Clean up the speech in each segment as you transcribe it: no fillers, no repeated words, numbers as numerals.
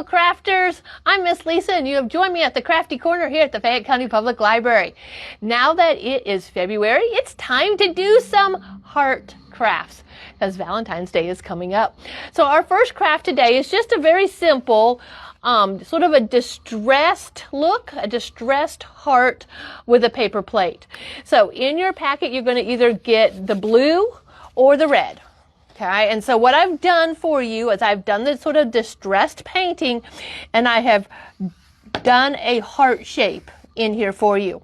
Hello crafters, I'm Miss Lisa and you have joined me at the Crafty Corner here at the Fayette County Public Library. Now that it is February, it's time to do some heart crafts because Valentine's Day is coming up. So our first craft today is just a very simple, sort of a distressed look, a distressed heart with a paper plate. So in your packet, you're going to either get the blue or the red. Okay, and so what I've done for you is I've done this sort of distressed painting and I have done a heart shape in here for you.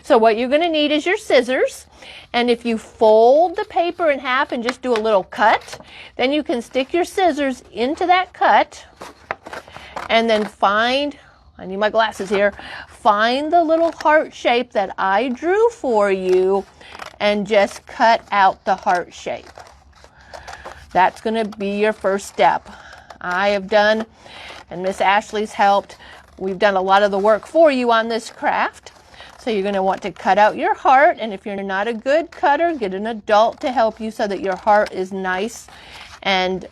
So what you're going to need is your scissors, and if you fold the paper in half and just do a little cut, then you can stick your scissors into that cut and then find, I need my glasses here, find the little heart shape that I drew for you and just cut out the heart shape. That's going to be your first step. I have done, and Miss Ashley's helped, we've done a lot of the work for you on this craft. So you're going to want to cut out your heart, and if you're not a good cutter, get an adult to help you so that your heart is nice and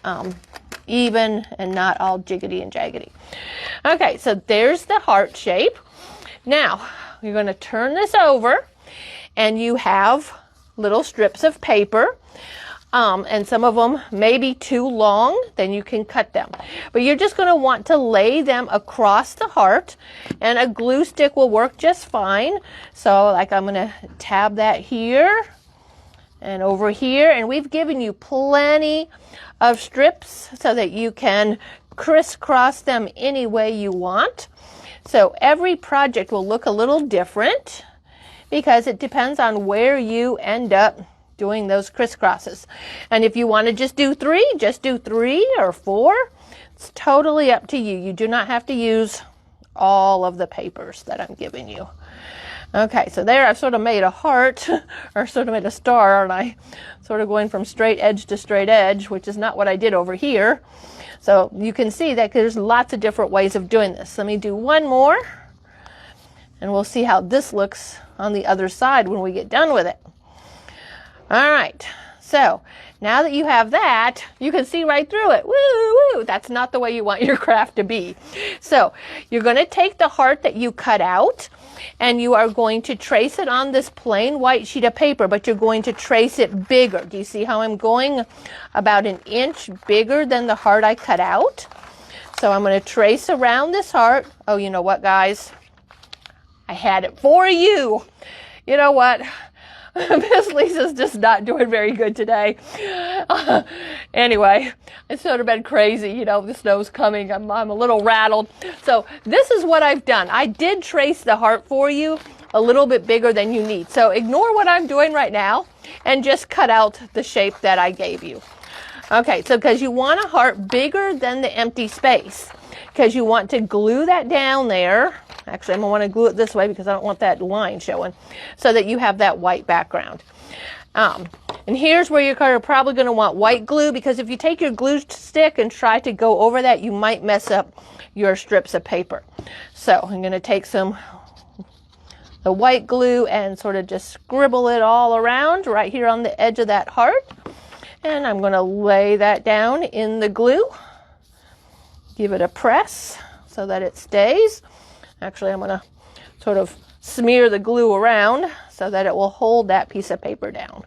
even and not all jiggity and jaggedy. Okay, so there's the heart shape. Now, you're going to turn this over, and you have little strips of paper. And some of them may be too long, then you can cut them. But you're just going to want to lay them across the heart, and a glue stick will work just fine. So like I'm going to tab that here and over here, and we've given you plenty of strips so that you can crisscross them any way you want. So every project will look a little different because it depends on where you end up doing those crisscrosses. And if you want to just do 3 or 4. It's totally up to you. You do not have to use all of the papers that I'm giving you. Okay, so there I've sort of made a heart, or sort of made a star, aren't I? Sort of going from straight edge to straight edge, which is not what I did over here. So you can see that there's lots of different ways of doing this. Let me do one more, and we'll see how this looks on the other side when we get done with it. All right, so now that you have that, you can see right through it. Woo, woo, that's not the way you want your craft to be. So you're going to take the heart that you cut out, and you are going to trace it on this plain white sheet of paper, but you're going to trace it bigger. Do you see how I'm going about 1 inch bigger than the heart I cut out? So I'm going to trace around this heart. Oh, you know what, guys? I had it for you. You know what? Miss Lisa's just not doing very good today. Anyway, it's sort of been crazy. You know, the snow's coming. I'm a little rattled. So this is what I've done. I did trace the heart for you a little bit bigger than you need. So ignore what I'm doing right now and just cut out the shape that I gave you. Okay, so because you want a heart bigger than the empty space, because you want to glue that down there. Actually, I'm going to want to glue it this way because I don't want that line showing, so that you have that white background. And here's where you're probably going to want white glue, because if you take your glue stick and try to go over that, you might mess up your strips of paper. So I'm going to take the white glue and sort of just scribble it all around right here on the edge of that heart. And I'm going to lay that down in the glue. Give it a press so that it stays. Actually, I'm going to sort of smear the glue around so that it will hold that piece of paper down.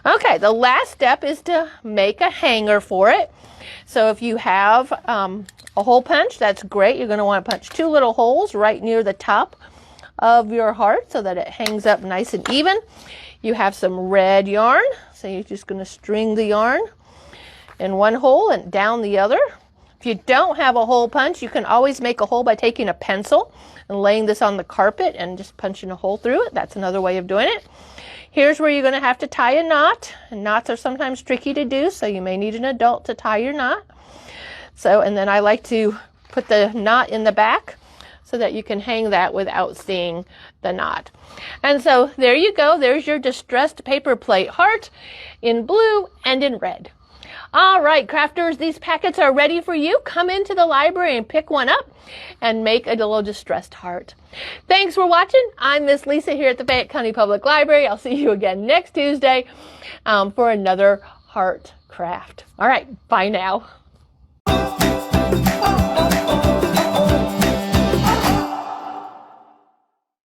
Okay, the last step is to make a hanger for it. So if you have a hole punch, that's great. You're going to want to punch 2 little holes right near the top of your heart so that it hangs up nice and even. You have some red yarn, so you're just going to string the yarn in one hole and down the other. If you don't have a hole punch, you can always make a hole by taking a pencil and laying this on the carpet and just punching a hole through it. That's another way of doing it. Here's where you're going to have to tie a knot. And knots are sometimes tricky to do, so you may need an adult to tie your knot. So, and then I like to put the knot in the back so that you can hang that without seeing the knot. And so there you go. There's your distressed paper plate heart in blue and in red. All right, crafters, these packets are ready for you. Come into the library and pick one up and make a little distressed heart. Thanks for watching. I'm Miss Lisa here at the Fayette County Public Library. I'll see you again next Tuesday for another heart craft. All right, bye now.